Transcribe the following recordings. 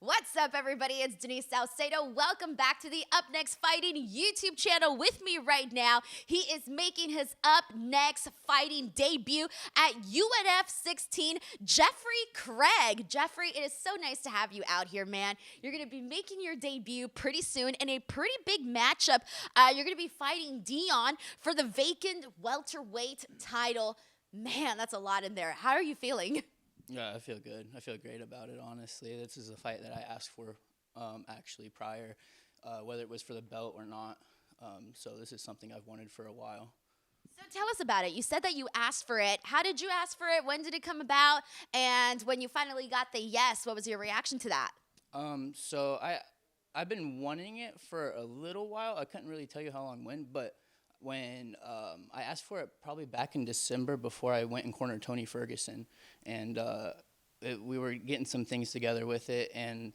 What's up, everybody? It's Denise Salcedo. Welcome back to the Up Next Fighting YouTube channel. With me right now, he is making his Up Next Fighting debut at UNF 16, Jeffery Craig. Jeffery, it is so nice to have you out here, man. You're going to be making your debut pretty soon in a pretty big matchup. You're going to be fighting Dion for the Vacant Welterweight title. Man, that's a lot in there. How are you feeling? Yeah, I feel good. I feel great about it, honestly. This is a fight that I asked for actually prior, whether it was for the belt or not. So this is something I've wanted for a while. So tell us about it. You said that you asked for it. How did you ask for it? When did it come about? And when you finally got the yes, what was your reaction to that? So I've been wanting it for a little while. I couldn't really tell you how long but when I asked for it probably back in December before I went and cornered Tony Ferguson. And we were getting some things together with it. And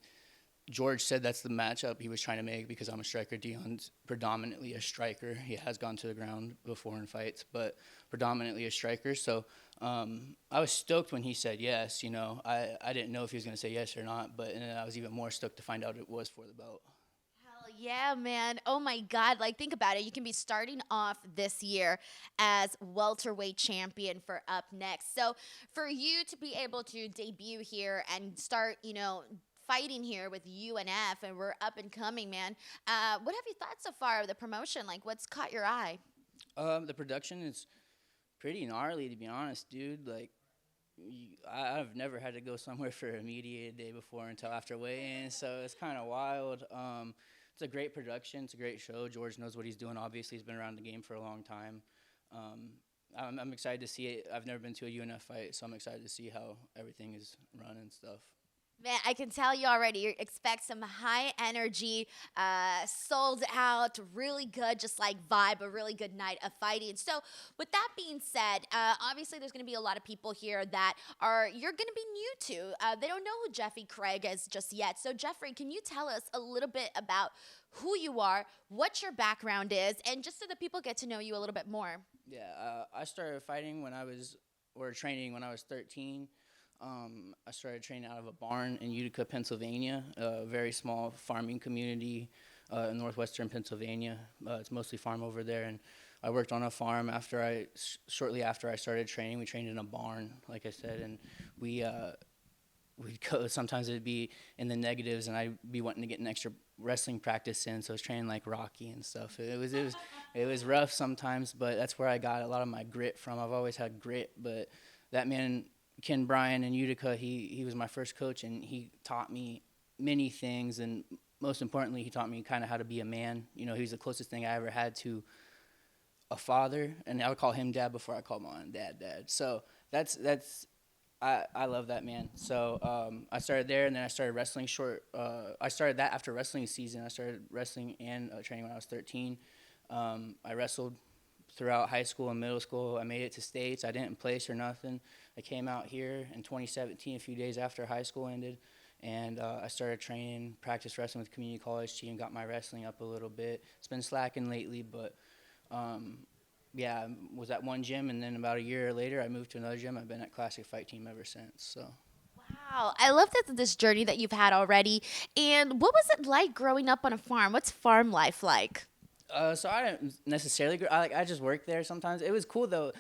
George said that's the matchup he was trying to make because I'm a striker. Dion's predominantly a striker. He has gone to the ground before in fights, but predominantly a striker. So I was stoked when he said yes. You know, I didn't know if he was going to say yes or not, but and I was even more stoked to find out it was for the belt. Yeah, man. Oh, my God. Like, think about it. You can be starting off this year as welterweight champion for Up Next. So for you to be able to debut here and start, fighting here with UNF, and we're up and coming, man, what have you thought so far of the promotion? Like, what's caught your eye? The production is pretty gnarly, to be honest, dude. Like, I've never had to go somewhere for a media day before until after weigh-in, so it's kind of wild. It's a great production. It's a great show. George knows what he's doing. Obviously, he's been around the game for a long time. I'm excited to see it. I've never been to a UNF fight, so I'm excited to see how everything is run and stuff. Man, I can tell you already. You expect some high energy, sold out, really good, just like vibe, a really good night of fighting. So, with that being said, obviously there's going to be a lot of people here that you're going to be new to. They don't know who Jeffery Craig is just yet. So, Jeffery, can you tell us a little bit about who you are, what your background is, and just so that people get to know you a little bit more? Yeah, I started fighting training when I was 13. I started training out of a barn in Utica, Pennsylvania, a very small farming community in northwestern Pennsylvania. It's mostly farm over there, and I worked on a farm shortly after I started training. We trained in a barn, like I said, and we'd go. Sometimes it'd be in the negatives, and I'd be wanting to get an extra wrestling practice in, so I was training like Rocky and stuff. It was rough sometimes, but that's where I got a lot of my grit from. I've always had grit, but that man, Ken Bryan in Utica, he was my first coach, and he taught me many things, and most importantly, he taught me kind of how to be a man. You know, he was the closest thing I ever had to a father, and I would call him dad before I called my own dad. So I love that man. So I started there, and then I started wrestling I started that after wrestling season. I started wrestling and training when I was 13. I wrestled throughout high school and middle school. I made it to states. I didn't place or nothing. I came out here in 2017, a few days after high school ended, and I started training, practice wrestling with the community college team, got my wrestling up a little bit. It's been slacking lately, but yeah, I was at one gym, and then about a year later, I moved to another gym. I've been at Classic Fight Team ever since. So. Wow, I love this journey that you've had already. And what was it like growing up on a farm? What's farm life like? So I didn't necessarily. I just worked there sometimes. It was cool though.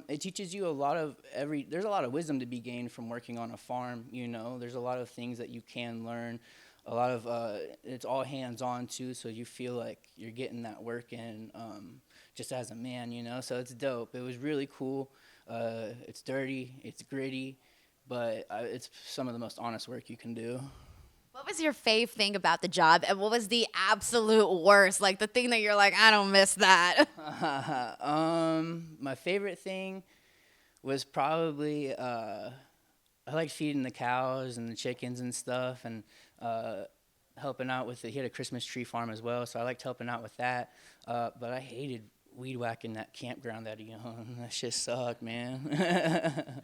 It teaches you there's a lot of wisdom to be gained from working on a farm. You know, there's a lot of things that you can learn. A lot of it's all hands on too, so you feel like you're getting that work in just as a man. You know, so it's dope. It was really cool. It's dirty, it's gritty, but it's some of the most honest work you can do. What was your fave thing about the job, and what was the absolute worst? Like the thing that you're like, I don't miss that. My favorite thing was probably I liked feeding the cows and the chickens and stuff, and helping out with he had a Christmas tree farm as well, so I liked helping out with that. But I hated weed whacking that campground that he owned. That shit sucked, man.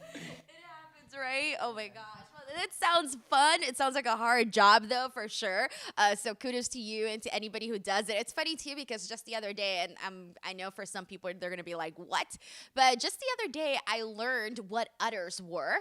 Right? Oh my gosh. Well, it sounds fun. It sounds like a hard job though, for sure. So kudos to you and to anybody who does it. It's funny too because just the other day, and I know for some people they're gonna be like, "What?" But just the other day, I learned what udders were.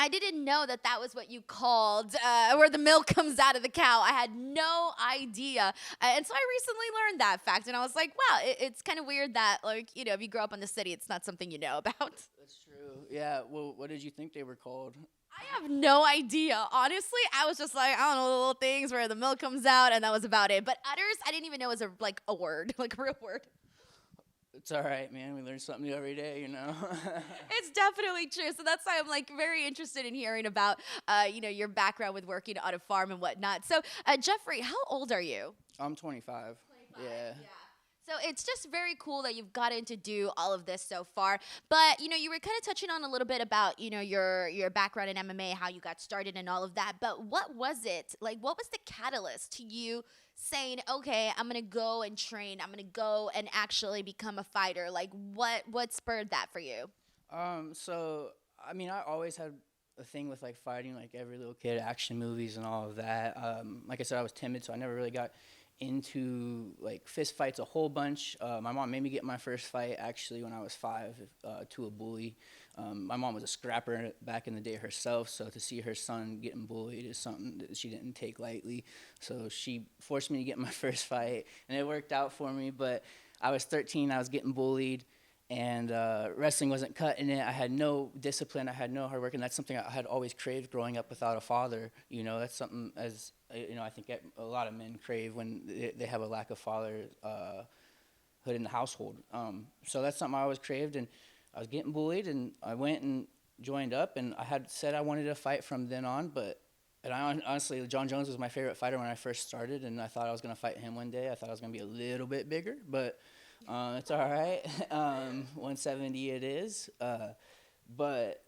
I didn't know that that was what you called where the milk comes out of the cow. I had no idea. And so I recently learned that fact. And I was like, wow, it's kind of weird that, like, you know, if you grow up in the city, it's not something you know about. That's true. Yeah. Well, what did you think they were called? I have no idea. Honestly, I was just like, I don't know, the little things where the milk comes out, and that was about it. But udders, I didn't even know was a word, like a real word. It's all right, man. We learn something new every day, you know. It's definitely true. So that's why I'm like very interested in hearing about, you know, your background with working on a farm and whatnot. So, Jeffrey, how old are you? I'm 25. 25. Yeah. So it's just very cool that you've gotten to do all of this so far. But, you know, you were kind of touching on a little bit about, you know, your background in MMA, how you got started and all of that. But what was it? Like, what was the catalyst to you saying, okay, I'm going to go and train. I'm going to go and actually become a fighter? Like, what spurred that for you? So, I mean, I always had a thing with, like, fighting, like every little kid, action movies and all of that. Like I said, I was timid, so I never really got into like fist fights a whole bunch. My mom made me get my first fight actually when I was 5 to a bully. My mom was a scrapper back in the day herself, so to see her son getting bullied is something that she didn't take lightly. So she forced me to get my first fight, and it worked out for me. But I was 13, I was getting bullied, and wrestling wasn't cutting it. I had no discipline, I had no hard work, and that's something I had always craved growing up without a father. You know, that's something, as you know, I think a lot of men crave when they have a lack of fatherhood in the household. So that's something I always craved, and I was getting bullied, and I went and joined up, and I had said I wanted to fight from then on, and I honestly, John Jones was my favorite fighter when I first started, and I thought I was going to fight him one day. I thought I was going to be a little bit bigger, but it's all right. 170 it is. But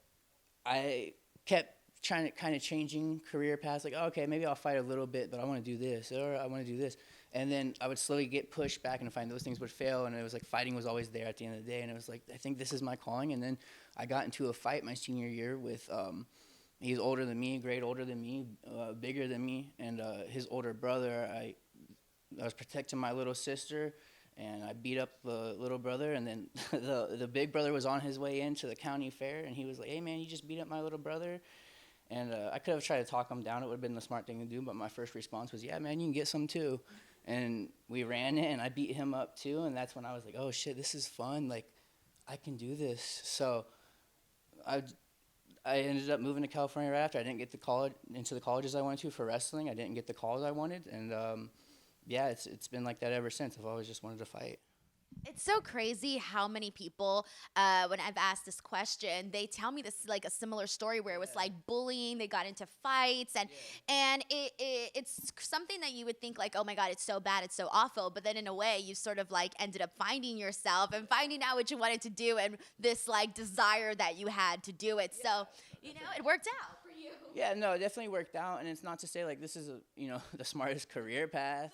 I kept trying to kind of changing career paths, like, oh, okay, maybe I'll fight a little bit, but I want to do this, or I want to do this. And then I would slowly get pushed back and find those things would fail, and it was like fighting was always there at the end of the day, and it was like, I think this is my calling. And then I got into a fight my senior year with, he's older than me, grade older than me, bigger than me, and his older brother. I was protecting my little sister, and I beat up the little brother, and then the big brother was on his way into the county fair, and he was like, hey, man, you just beat up my little brother. And I could have tried to talk him down. It would have been the smart thing to do, but my first response was, yeah, man, you can get some too. And we ran it, and I beat him up too, and that's when I was like, oh, shit, this is fun. Like, I can do this. So I ended up moving to California right after. I didn't get into the colleges I wanted to for wrestling. I didn't get the calls I wanted, and yeah, it's been like that ever since. I've always just wanted to fight. It's so crazy how many people, when I've asked this question, they tell me this like a similar story where it was like bullying, they got into fights, and it's something that you would think like, oh my God, it's so bad, it's so awful. But then in a way, you sort of like ended up finding yourself and finding out what you wanted to do and this like desire that you had to do it. So, you know, it worked out for you. Yeah, no, it definitely worked out, and it's not to say like this is the smartest career path,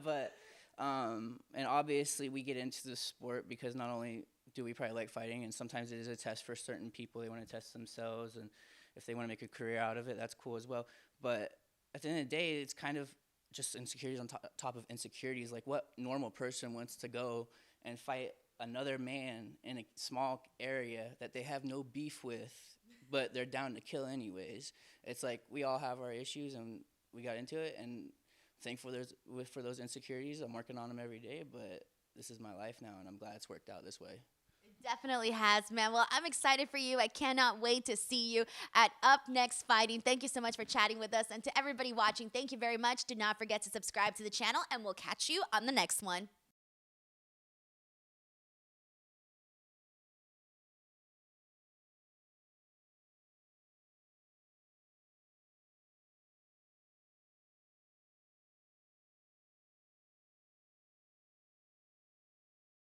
but. And obviously we get into the sport because not only do we probably like fighting, and sometimes it is a test for certain people. They want to test themselves, and if they want to make a career out of it, that's cool as well. But at the end of the day, it's kind of just insecurities on top of insecurities. Like, what normal person wants to go and fight another man in a small area that they have no beef with, but they're down to kill anyways? It's like we all have our issues, and we got into it, and thankful for those insecurities. I'm working on them every day, but this is my life now, and I'm glad it's worked out this way. It definitely has, man. Well, I'm excited for you. I cannot wait to see you at Up Next Fighting. Thank you so much for chatting with us. And to everybody watching, thank you very much. Do not forget to subscribe to the channel, and we'll catch you on the next one.